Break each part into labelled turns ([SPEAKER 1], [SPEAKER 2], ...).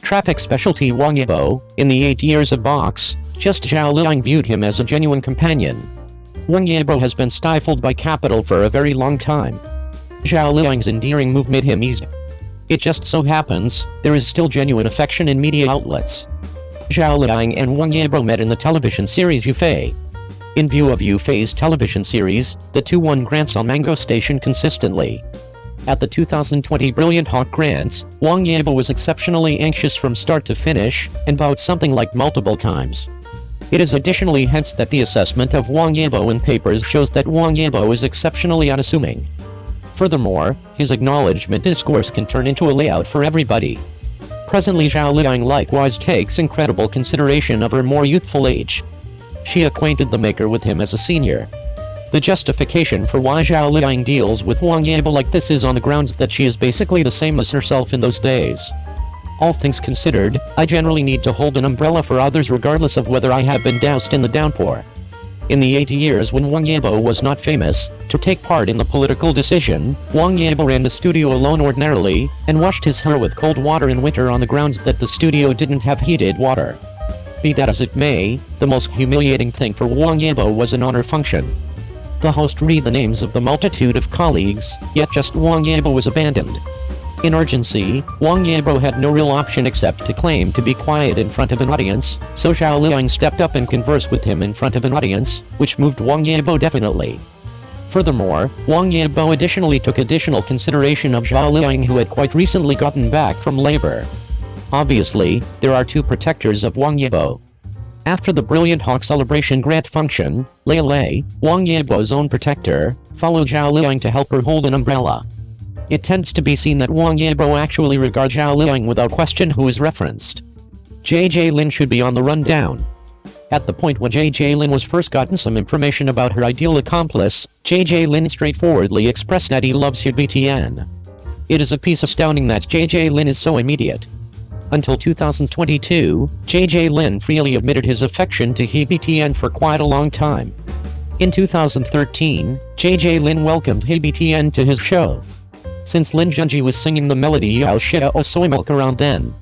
[SPEAKER 1] traffic specialty Wang Yibo, in the 8 years of box, just Zhao Liying viewed him as a genuine companion. Wang Yibo has been stifled by capital for a very long time. Zhao Liying's endearing move made him easy. It just so happens, there is still genuine affection in media outlets. Zhao Liying and Wang Yibo met in the television series Yufei. In view of Yufei's television series, the two won grants on Mango Station consistently. At the 2020 Brilliant Hawk Grants, Wang Yibo was exceptionally anxious from start to finish, and bowed something like multiple times. It is additionally hence that the assessment of Wang Yibo in papers shows that Wang Yibo is exceptionally unassuming. Furthermore, his acknowledgement discourse can turn into a layout for everybody. Presently Zhao Liying likewise takes incredible consideration of her more youthful age. She acquainted the maker with him as a senior. The justification for why Zhao Liying deals with Wang Yibo like this is on the grounds that she is basically the same as herself in those days. All things considered, I generally need to hold an umbrella for others regardless of whether I have been doused in the downpour. In the 80 years when Wang Yibo was not famous to take part in the political decision, Wang Yibo ran the studio alone ordinarily, and washed his hair with cold water in winter on the grounds that the studio didn't have heated water. Be that as it may, the most humiliating thing for Wang Yibo was an honor function. The host read the names of the multitude of colleagues, yet just Wang Yibo was abandoned. In urgency, Wang Yibo had no real option except to claim to be quiet in front of an audience, so Zhao Liying stepped up and conversed with him in front of an audience, which moved Wang Yibo definitely. Furthermore, Wang Yibo additionally took additional consideration of Zhao Liying, who had quite recently gotten back from labor. Obviously, there are two protectors of Wang Yibo. After the Brilliant Hawk Celebration grant function, Lei, Wang Yibo's own protector, followed Zhao Liying to help her hold an umbrella. It tends to be seen that Wang Yibo actually regards Zhao Liying without question who is referenced. JJ Lin should be on the rundown. At the point when JJ Lin was first gotten some information about her ideal accomplice, JJ Lin straightforwardly expressed that he loves HBTN. It is a piece astounding that JJ Lin is so immediate. Until 2022, JJ Lin freely admitted his affection to HBTN for quite a long time. In 2013, JJ Lin welcomed HBTN to his show. Since Lin Junji was singing the melody Yao Shia O Soy Milk around then.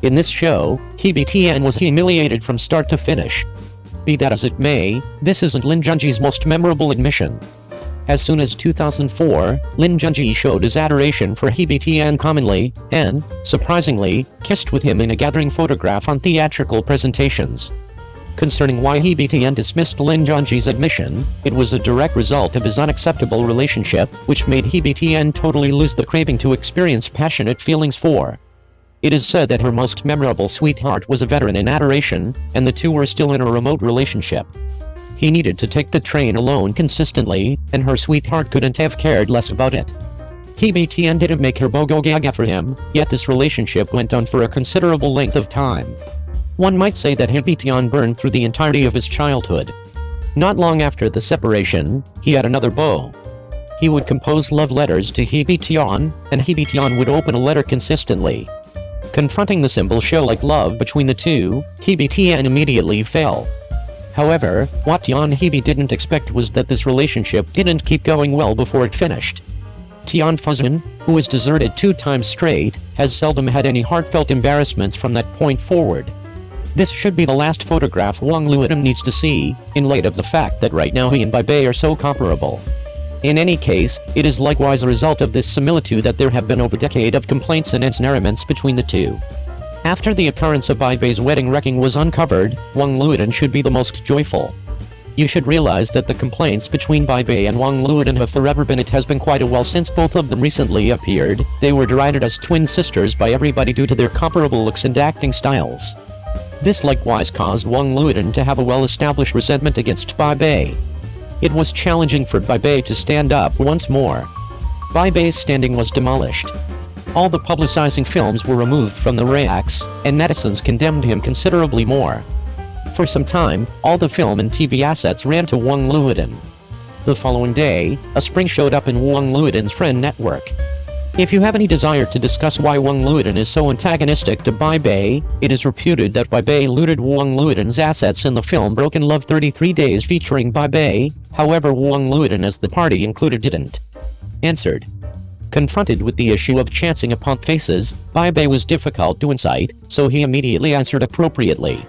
[SPEAKER 1] In this show, HBTN was humiliated from start to finish. Be that as it may, this isn't Lin Junji's most memorable admission. As soon as 2004, Lin Junji showed his adoration for HBTN commonly, and, surprisingly, kissed with him in a gathering photograph on theatrical presentations. Concerning why HBTN dismissed Lin Junji's admission, it was a direct result of his unacceptable relationship, which made HBTN totally lose the craving to experience passionate feelings for. It is said that her most memorable sweetheart was a veteran in adoration, and the two were still in a remote relationship. He needed to take the train alone consistently, and her sweetheart couldn't have cared less about it. HBTN didn't make her bogo gaga for him, yet this relationship went on for a considerable length of time. One might say that HBTN burned through the entirety of his childhood. Not long after the separation, he had another beau. He would compose love letters to HBTN, and HBTN would open a letter consistently. Confronting the simple show-like love between the two, HBTN immediately fell. However, what Tian Hebe didn't expect was that this relationship didn't keep going well before it finished. Tian Fuzhen, who was deserted 2 times straight, has seldom had any heartfelt embarrassments from that point forward. This should be the last photograph Wang Luodong needs to see, in light of the fact that right now he and Bai Bei are so comparable. In any case, it is likewise a result of this similitude that there have been over a decade of complaints and ensnarements between the two. After the occurrence of Bai Bei's wedding wrecking was uncovered, Wang Luodong should be the most joyful. You should realize that the complaints between Bai Bei and Wang Luodong have forever been. It has been quite a while since both of them recently appeared. They were derided as twin sisters by everybody due to their comparable looks and acting styles. This likewise caused Wang Luodong to have a well-established resentment against Bai Bei. It was challenging for Bai Bei to stand up once more. Bai Bei's standing was demolished. All the publicizing films were removed from the racks, and netizens condemned him considerably more. For some time, all the film and TV assets ran to Wang Luodong. The following day, a spring showed up in Wang Luodong's friend network. If you have any desire to discuss why Wang Luodong is so antagonistic to Bai Bei, it is reputed that Bai Bei looted Wang Luodong's assets in the film Broken Love 33 Days featuring Bai Bei, however Wang Luodong as the party included didn't. Answered. Confronted with the issue of chancing upon faces, Bai Bei was difficult to incite, so he immediately answered appropriately.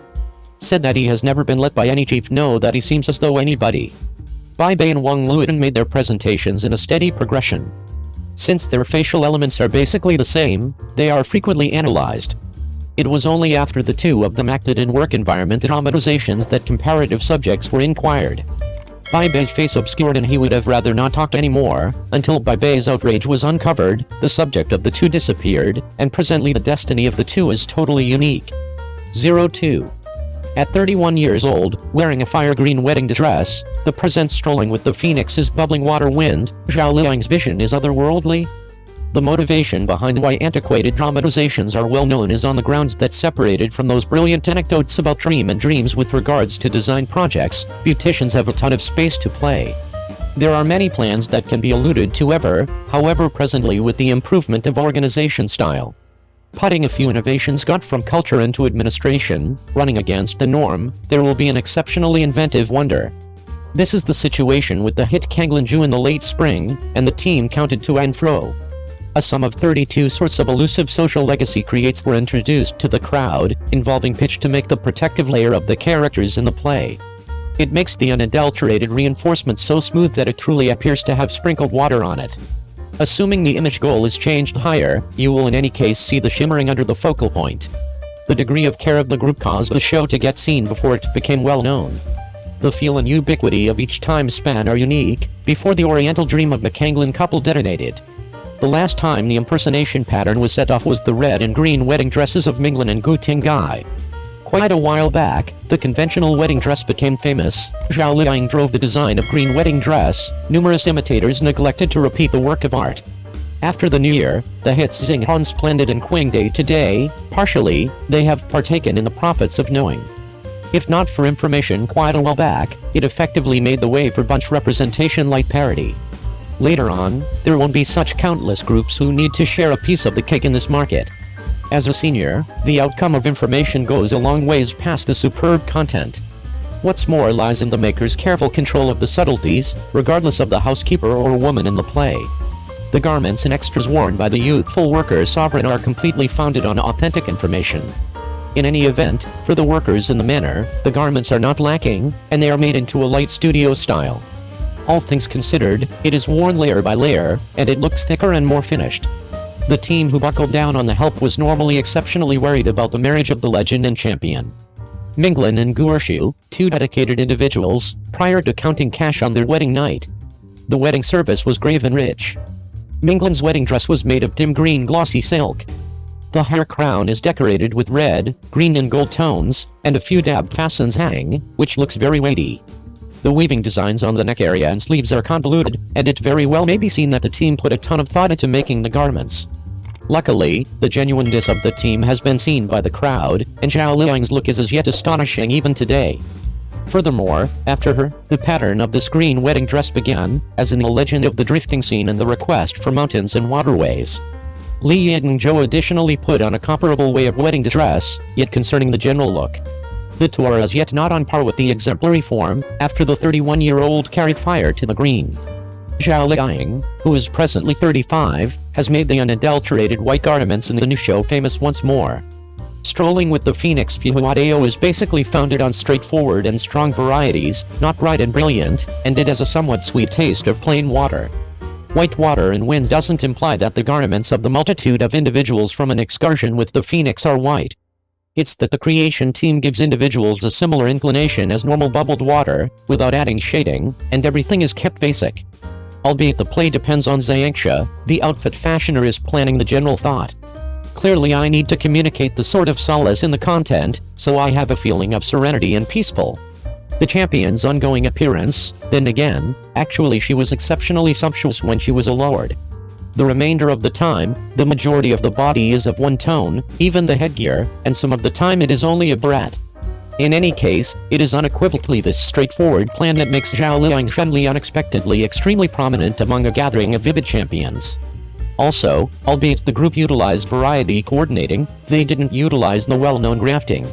[SPEAKER 1] Said that he has never been let by any chief know that he seems as though anybody. Bai Bei and Wang Luoyuan made their presentations in a steady progression. Since their facial elements are basically the same, they are frequently analyzed. It was only after the two of them acted in work environment dramatizations that comparative subjects were inquired. Bai Bei's face obscured and he would have rather not talked anymore, until Bai Bei's outrage was uncovered, the subject of the two disappeared, and presently the destiny of the two is totally unique. 02. At 31 years old, wearing a fire green wedding dress, the present strolling with the phoenix's bubbling water wind, Zhao Liying's vision is otherworldly. The motivation behind why antiquated dramatizations are well known is on the grounds that separated from those brilliant anecdotes about dreams with regards to design projects, beauticians have a ton of space to play. There are many plans that can be alluded to however presently with the improvement of organization style. Putting a few innovations got from culture into administration, running against the norm, there will be an exceptionally inventive wonder. This is the situation with the hit Kanglinju in the late spring, and the team counted to and fro. A sum of 32 sorts of elusive social legacy creates were introduced to the crowd, involving pitch to make the protective layer of the characters in the play. It makes the unadulterated reinforcement so smooth that it truly appears to have sprinkled water on it. Assuming the image goal is changed higher, you will in any case see the shimmering under the focal point. The degree of care of the group caused the show to get seen before it became well known. The feel and ubiquity of each time span are unique, before the oriental dream of the Kanglin couple detonated. The last time the impersonation pattern was set off was the red and green wedding dresses of Minglin and Gu Tinggai. Quite a while back, the conventional wedding dress became famous. Zhao Liying drove the design of green wedding dress. Numerous imitators neglected to repeat the work of art. After the new year, the hits Xing Han Splendid and Qing Day Today, partially, they have partaken in the profits of knowing. If not for information quite a while back, it effectively made the way for bunch representation like parody. Later on, there won't be such countless groups who need to share a piece of the cake in this market. As a senior, the outcome of information goes a long ways past the superb content. What's more lies in the maker's careful control of the subtleties, regardless of the housekeeper or woman in the play. The garments and extras worn by the youthful worker sovereign are completely founded on authentic information. In any event, for the workers in the manor, the garments are not lacking, and they are made into a light studio style. All things considered, it is worn layer by layer, and it looks thicker and more finished. The team who buckled down on the help was normally exceptionally worried about the marriage of the legend and champion. Minglin and Guorshu, two dedicated individuals, prior to counting cash on their wedding night. The wedding service was grave and rich. Minglin's wedding dress was made of dim green glossy silk. The hair crown is decorated with red, green and gold tones, and a few dab fastens hang, which looks very weighty. The weaving designs on the neck area and sleeves are convoluted, and it very well may be seen that the team put a ton of thought into making the garments. Luckily, the genuineness of the team has been seen by the crowd, and Zhao Liying's look is as yet astonishing even today. Furthermore, after her, the pattern of this green wedding dress began, as in the legend of the drifting scene and the request for mountains and waterways. Li Yingzhou additionally put on a comparable way of wedding dress, yet concerning the general look. The two are as yet not on par with the exemplary form, after the 31-year-old carried fire to the green. Zhao Liying, who is presently 35, has made the unadulterated white garments in the new show famous once more. Strolling with the Phoenix Fuhuadeo is basically founded on straightforward and strong varieties, not bright and brilliant, and it has a somewhat sweet taste of plain water. White water and wind doesn't imply that the garments of the multitude of individuals from an excursion with the Phoenix are white. It's that the creation team gives individuals a similar inclination as normal bubbled water, without adding shading, and everything is kept basic. Albeit the play depends on Zhangxia, the outfit fashioner is planning the general thought. Clearly I need to communicate the sort of solace in the content, so I have a feeling of serenity and peaceful. The champion's ongoing appearance, then again, actually she was exceptionally sumptuous when she was a lord. The remainder of the time, the majority of the body is of one tone, even the headgear, and some of the time it is only a brat. In any case, it is unequivocally this straightforward plan that makes Zhao Liying suddenly unexpectedly extremely prominent among a gathering of vivid champions. Also, albeit the group utilized variety coordinating, they didn't utilize the well-known grafting.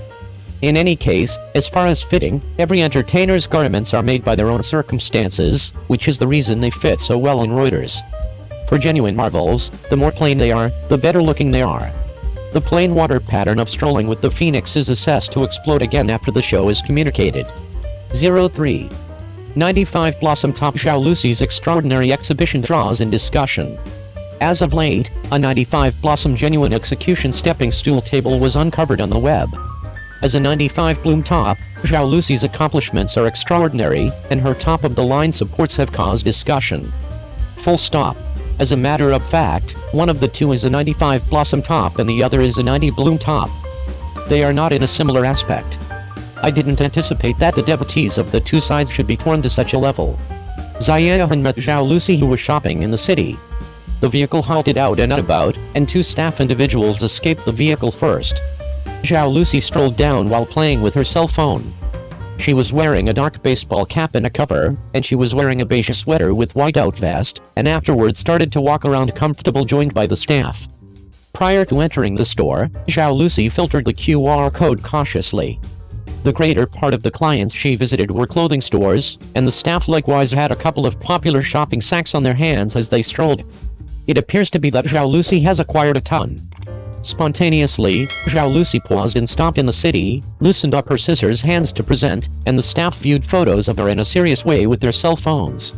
[SPEAKER 1] In any case, as far as fitting, every entertainer's garments are made by their own circumstances, which is the reason they fit so well in Reuters. For genuine marbles, the more plain they are, the better looking they are. The plain water pattern of strolling with the phoenix is assessed to explode again after the show is communicated. 03. 95 Blossom Top Zhao Lucy's extraordinary exhibition draws in discussion. As of late, a 95 Blossom genuine execution stepping stool table was uncovered on the web. As a 95 Bloom top, Zhao Lucy's accomplishments are extraordinary, and her top-of-the-line supports have caused discussion. Full stop. As a matter of fact, one of the two is a 95 Blossom top and the other is a 90 Bloom top. They are not in a similar aspect. I didn't anticipate that the devotees of the two sides should be torn to such a level. Ziyahan met Zhao Lucy who was shopping in the city. The vehicle halted out and about, and two staff individuals escaped the vehicle first. Zhao Lucy strolled down while playing with her cell phone. She was wearing a dark baseball cap and a cover, and she was wearing a beige sweater with whiteout vest, and afterwards started to walk around comfortable joined by the staff. Prior to entering the store, Zhao Lucy filtered the QR code cautiously. The greater part of the clients she visited were clothing stores, and the staff likewise had a couple of popular shopping sacks on their hands as they strolled. It appears to be that Zhao Lucy has acquired a ton. Spontaneously, Zhao Lucy paused and stopped in the city, loosened up her scissors hands to present, and the staff viewed photos of her in a serious way with their cell phones.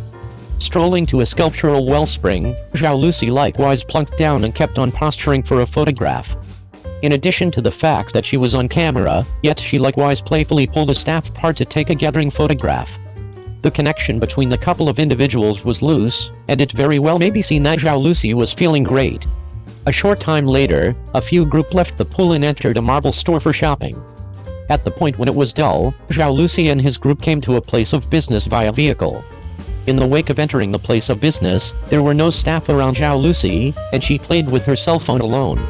[SPEAKER 1] Strolling to a sculptural wellspring, Zhao Lucy likewise plunked down and kept on posturing for a photograph. In addition to the fact that she was on camera, yet she likewise playfully pulled a staff part to take a gathering photograph. The connection between the couple of individuals was loose, and it very well may be seen that Zhao Lucy was feeling great. A short time later, a few group left the pool and entered a marble store for shopping. At the point when it was dull, Zhao Lucy and his group came to a place of business via vehicle. In the wake of entering the place of business, there were no staff around Zhao Lucy, and she played with her cell phone alone.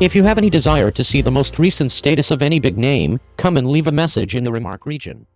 [SPEAKER 1] If you have any desire to see the most recent status of any big name, come and leave a message in the remark region.